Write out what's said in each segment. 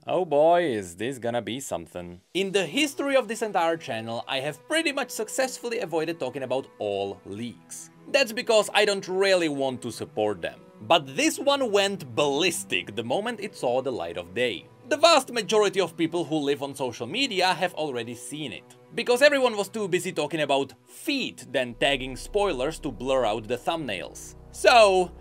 Oh boy, is this gonna be something. In the history of this entire channel, I have pretty much successfully avoided talking about all leaks. That's because I don't really want to support them. But this one went ballistic the moment it saw the light of day. The vast majority of people who live on social media have already seen it. Because everyone was too busy talking about feet than tagging spoilers to blur out the thumbnails. So,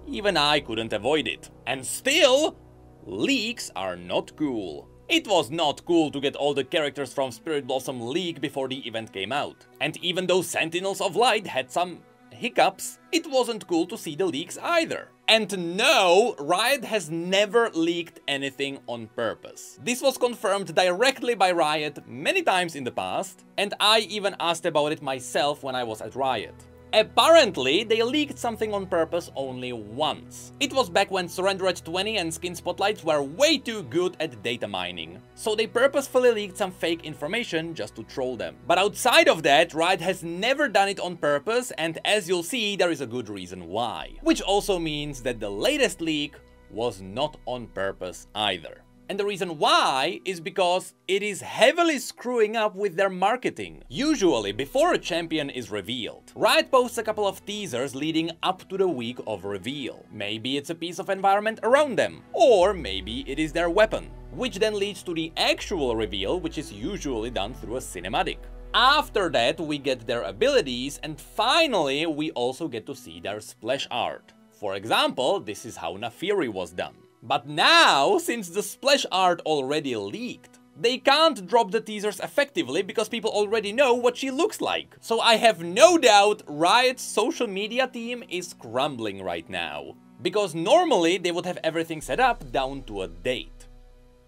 even I couldn't avoid it. And still, leaks are not cool. It was not cool to get all the characters from Spirit Blossom leak before the event came out. And even though Sentinels of Light had some hiccups, it wasn't cool to see the leaks either. And no, Riot has never leaked anything on purpose. This was confirmed directly by Riot many times in the past, and I even asked about it myself when I was at Riot. Apparently, they leaked something on purpose only once. It was back when Surrender at 20 and Skin Spotlights were way too good at data mining. So they purposefully leaked some fake information just to troll them. But outside of that, Riot has never done it on purpose, and as you'll see, there is a good reason why. Which also means that the latest leak was not on purpose either. And the reason why is because it is heavily screwing up with their marketing. Usually, before a champion is revealed, Riot posts a couple of teasers leading up to the week of reveal. Maybe it's a piece of environment around them, or maybe it is their weapon, which then leads to the actual reveal, which is usually done through a cinematic. After that, we get their abilities, and finally, we also get to see their splash art. For example, this is how Naafiri was done. But now, since the splash art already leaked, they can't drop the teasers effectively because people already know what she looks like. So I have no doubt Riot's social media team is crumbling right now. Because normally they would have everything set up down to a date.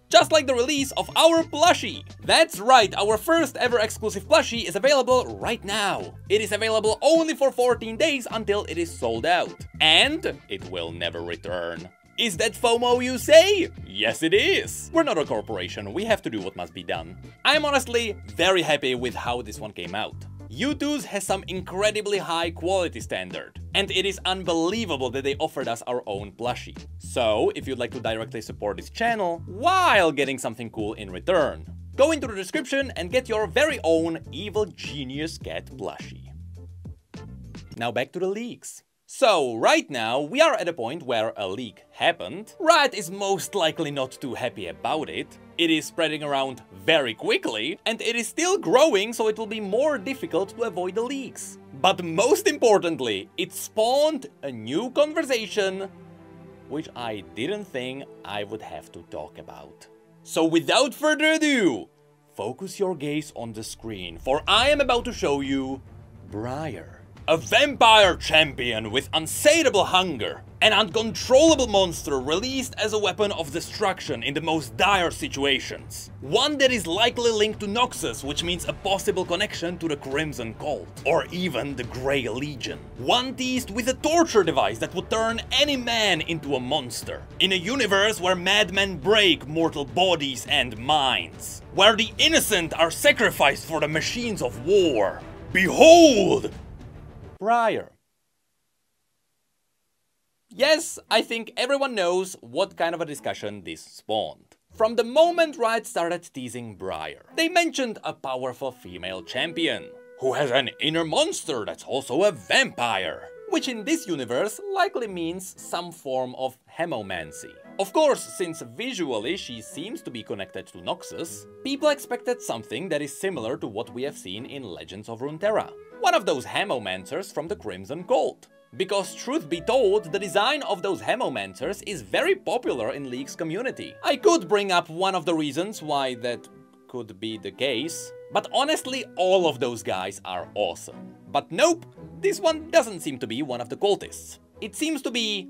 Just like the release of our plushie. That's right, our first ever exclusive plushie is available right now. It is available only for 14 days until it is sold out. And it will never return. Is that FOMO, you say? Yes, it is. We're not a corporation, we have to do what must be done. I'm honestly very happy with how this one came out. U2's has some incredibly high quality standard, and it is unbelievable that they offered us our own plushie. So, if you'd like to directly support this channel while getting something cool in return, go into the description and get your very own Evil Genius Cat plushie. Now back to the leaks. So, right now, we are at a point where a leak happened. Riot is most likely not too happy about it. It is spreading around very quickly, and it is still growing, so it will be more difficult to avoid the leaks. But most importantly, it spawned a new conversation, which I didn't think I would have to talk about. So without further ado, focus your gaze on the screen, for I am about to show you Briar. A vampire champion with unsatiable hunger. An uncontrollable monster released as a weapon of destruction in the most dire situations. One that is likely linked to Noxus, which means a possible connection to the Crimson Cult. Or even the Grey Legion. One teased with a torture device that would turn any man into a monster. In a universe where madmen break mortal bodies and minds. Where the innocent are sacrificed for the machines of war. Behold! Briar. Yes, I think everyone knows what kind of a discussion this spawned. From the moment Riot started teasing Briar, they mentioned a powerful female champion, who has an inner monster that's also a vampire, which in this universe likely means some form of hemomancy. Of course, since visually she seems to be connected to Noxus, people expected something that is similar to what we have seen in Legends of Runeterra. One of those hemomancers from the Crimson Cult. Because truth be told, the design of those hemomancers is very popular in League's community. I could bring up one of the reasons why that could be the case, but honestly all of those guys are awesome. But nope, this one doesn't seem to be one of the cultists. It seems to be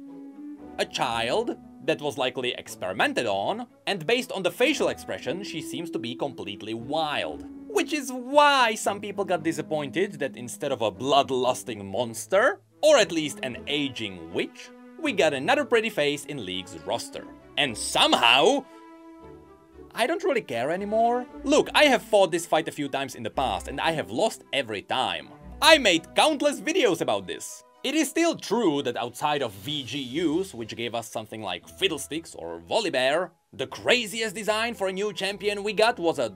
a child that was likely experimented on, and based on the facial expression, she seems to be completely wild. Which is why some people got disappointed that instead of a bloodlusting monster, or at least an aging witch, we got another pretty face in League's roster. And somehow, I don't really care anymore. Look, I have fought this fight a few times in the past, and I have lost every time. I made countless videos about this. It is still true that outside of VGUs, which gave us something like Fiddlesticks or Volibear, The craziest design for a new champion we got was a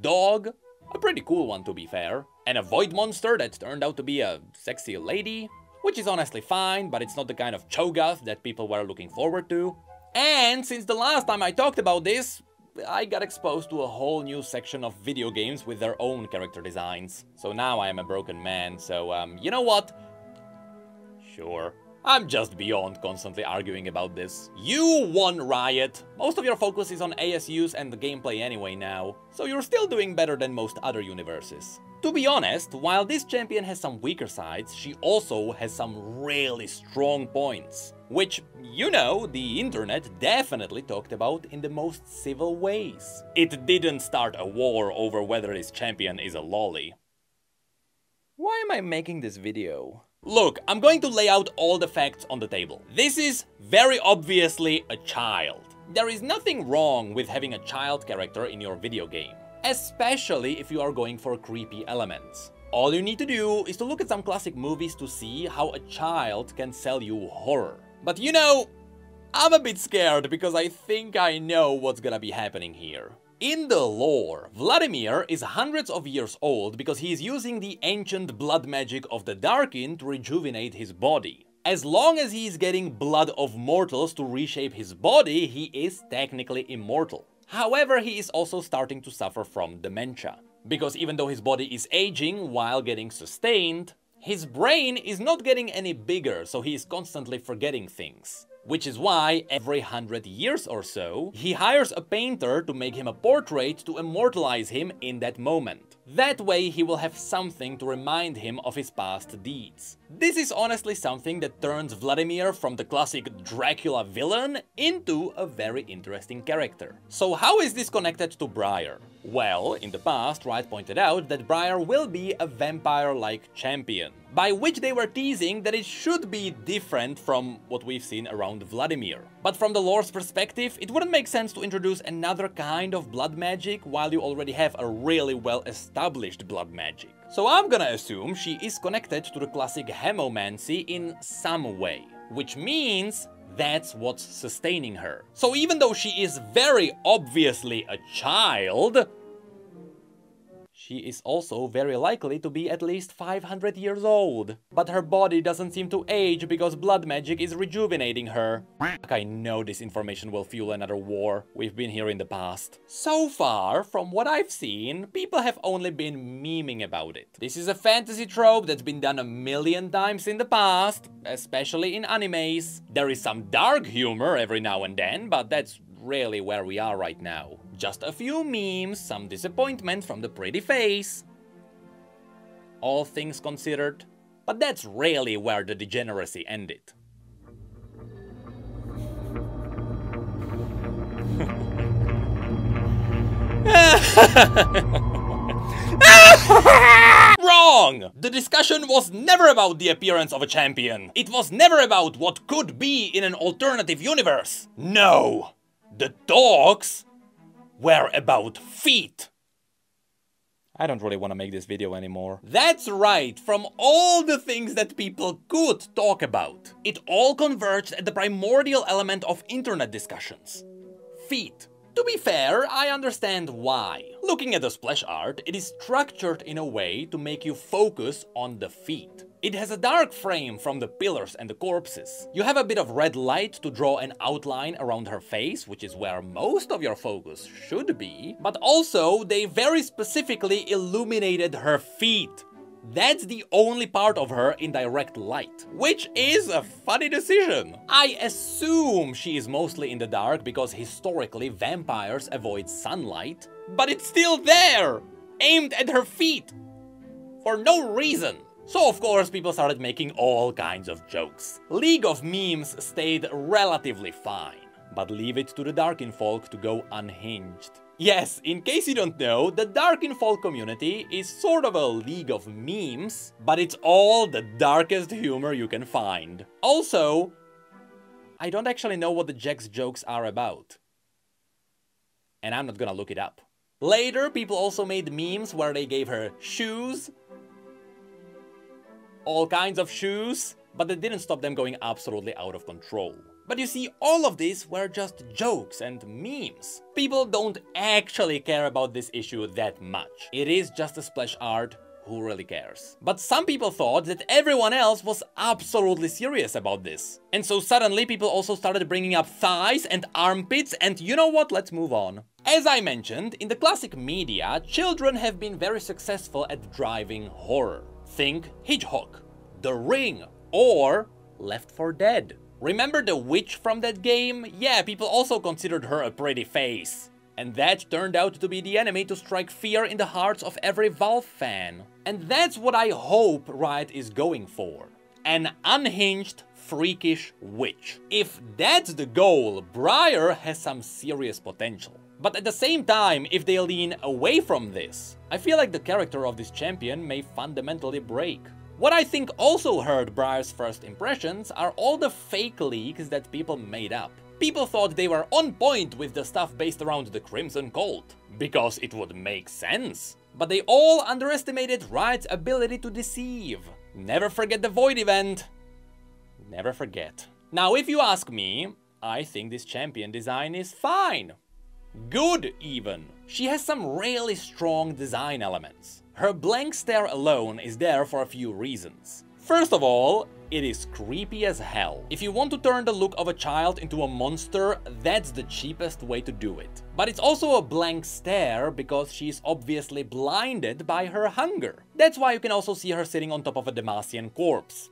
dog. A pretty cool one, to be fair. And a void monster that turned out to be a sexy lady. Which is honestly fine, but it's not the kind of Cho'Gath that people were looking forward to. And since the last time I talked about this, I got exposed to a whole new section of video games with their own character designs. So now I am a broken man, so you know what? Sure. I'm just beyond constantly arguing about this. You won, Riot! Most of your focus is on ASUs and the gameplay anyway now, so you're still doing better than most other universes. To be honest, while this champion has some weaker sides, she also has some really strong points. Which, you know, the internet definitely talked about in the most civil ways. It didn't start a war over whether this champion is a lolly. Why am I making this video? Look, I'm going to lay out all the facts on the table. This is very obviously a child. There is nothing wrong with having a child character in your video game, especially if you are going for creepy elements. All you need to do is to look at some classic movies to see how a child can sell you horror. But you know, I'm a bit scared because I think I know what's gonna be happening here. In the lore, Vladimir is hundreds of years old because he is using the ancient blood magic of the Darkin to rejuvenate his body. As long as he is getting blood of mortals to reshape his body, he is technically immortal. However, he is also starting to suffer from dementia. Because even though his body is aging while getting sustained, his brain is not getting any bigger, so he is constantly forgetting things. Which is why, every 100 years or so, he hires a painter to make him a portrait to immortalize him in that moment. That way he will have something to remind him of his past deeds. This is honestly something that turns Vladimir from the classic Dracula villain into a very interesting character. So how is this connected to Briar? Well, in the past, Riot pointed out that Briar will be a vampire-like champion, by which they were teasing that it should be different from what we've seen around Vladimir. But from the lore's perspective, it wouldn't make sense to introduce another kind of blood magic while you already have a really well-established blood magic. So I'm gonna assume she is connected to the classic hemomancy in some way, which means that's what's sustaining her. So even though she is very obviously a child, she is also very likely to be at least 500 years old. But her body doesn't seem to age because blood magic is rejuvenating her. I know this information will fuel another war. We've been here in the past. So far, from what I've seen, people have only been memeing about it. This is a fantasy trope that's been done a million times in the past, especially in animes. There is some dark humor every now and then, but that's really where we are right now. Just a few memes, some disappointment from the pretty face. All things considered. But that's really where the degeneracy ended. Wrong! The discussion was never about the appearance of a champion. It was never about what could be in an alternative universe. No! The talks were about feet. I don't really want to make this video anymore. That's right, from all the things that people could talk about, it all converged at the primordial element of internet discussions. Feet. To be fair, I understand why. Looking at the splash art, it is structured in a way to make you focus on the feet. It has a dark frame from the pillars and the corpses. You have a bit of red light to draw an outline around her face, which is where most of your focus should be. But also, they very specifically illuminated her feet. That's the only part of her in direct light, which is a funny decision. I assume she is mostly in the dark because historically vampires avoid sunlight, but it's still there, aimed at her feet, for no reason. So of course people started making all kinds of jokes. League of Memes stayed relatively fine, but leave it to the Darkin folk to go unhinged. Yes, in case you don't know, the Darkin folk community is sort of a League of Memes, but it's all the darkest humor you can find. Also, I don't actually know what the Jack's jokes are about. And I'm not gonna look it up. Later, people also made memes where they gave her shoes, all kinds of shoes, but that didn't stop them going absolutely out of control. But you see, all of these were just jokes and memes. People don't actually care about this issue that much. It is just a splash art. Who really cares? But some people thought that everyone else was absolutely serious about this. And so suddenly people also started bringing up thighs and armpits, and you know what? Let's move on. As I mentioned, in the classic media, children have been very successful at driving horror. Think Hitchcock, The Ring, or Left 4 Dead. Remember the witch from that game? Yeah, people also considered her a pretty face. And that turned out to be the enemy to strike fear in the hearts of every Valve fan. And that's what I hope Riot is going for. An unhinged, freakish witch. If that's the goal, Briar has some serious potential. But at the same time, if they lean away from this, I feel like the character of this champion may fundamentally break. What I think also hurt Briar's first impressions are all the fake leaks that people made up. People thought they were on point with the stuff based around the Crimson Cult, because it would make sense. But they all underestimated Riot's ability to deceive. Never forget the Void event. Never forget. Now, if you ask me, I think this champion design is fine. Good, even. She has some really strong design elements. Her blank stare alone is there for a few reasons. First of all, it is creepy as hell. If you want to turn the look of a child into a monster, that's the cheapest way to do it. But it's also a blank stare because she's obviously blinded by her hunger. That's why you can also see her sitting on top of a Demacian corpse.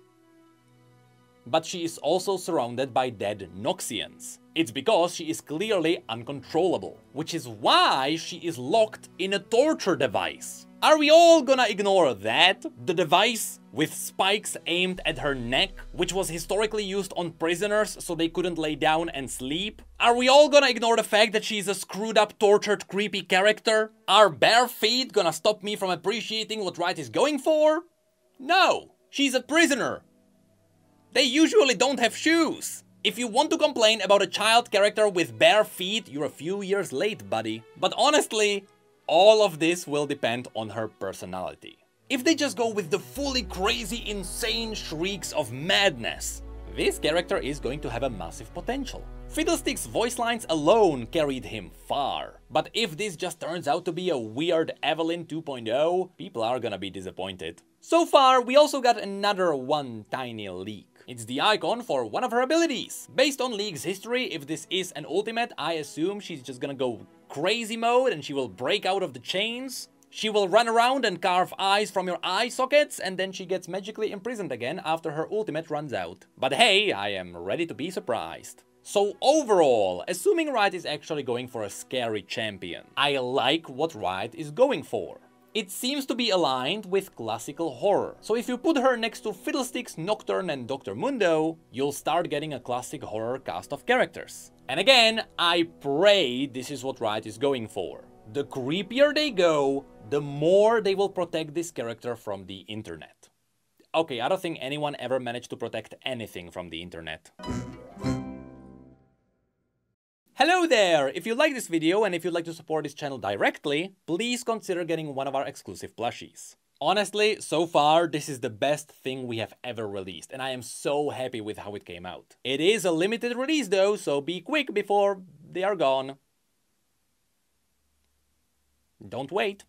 But she is also surrounded by dead Noxians. It's because she is clearly uncontrollable, which is why she is locked in a torture device. Are we all gonna ignore that? The device with spikes aimed at her neck, which was historically used on prisoners so they couldn't lay down and sleep? Are we all gonna ignore the fact that she's a screwed up, tortured, creepy character? Are bare feet gonna stop me from appreciating what Riot is going for? No, she's a prisoner. They usually don't have shoes. If you want to complain about a child character with bare feet, you're a few years late, buddy. But honestly, all of this will depend on her personality. If they just go with the fully crazy, insane shrieks of madness, this character is going to have a massive potential. Fiddlestick's voice lines alone carried him far. But if this just turns out to be a weird Evelyn 2.0, people are gonna be disappointed. So far, we also got another one tiny leak. It's the icon for one of her abilities. Based on League's history, if this is an ultimate, I assume she's just gonna go crazy mode and she will break out of the chains. She will run around and carve eyes from your eye sockets, and then she gets magically imprisoned again after her ultimate runs out. But hey, I am ready to be surprised. So overall, assuming Riot is actually going for a scary champion, I like what Riot is going for. It seems to be aligned with classical horror. So if you put her next to Fiddlesticks, Nocturne and Dr. Mundo, you'll start getting a classic horror cast of characters. And again, I pray this is what Riot is going for. The creepier they go, the more they will protect this character from the internet. Okay, I don't think anyone ever managed to protect anything from the internet. Hello there! If you like this video and if you'd like to support this channel directly, please consider getting one of our exclusive plushies. Honestly, so far, this is the best thing we have ever released, and I am so happy with how it came out. It is a limited release though, so be quick before they are gone. Don't wait.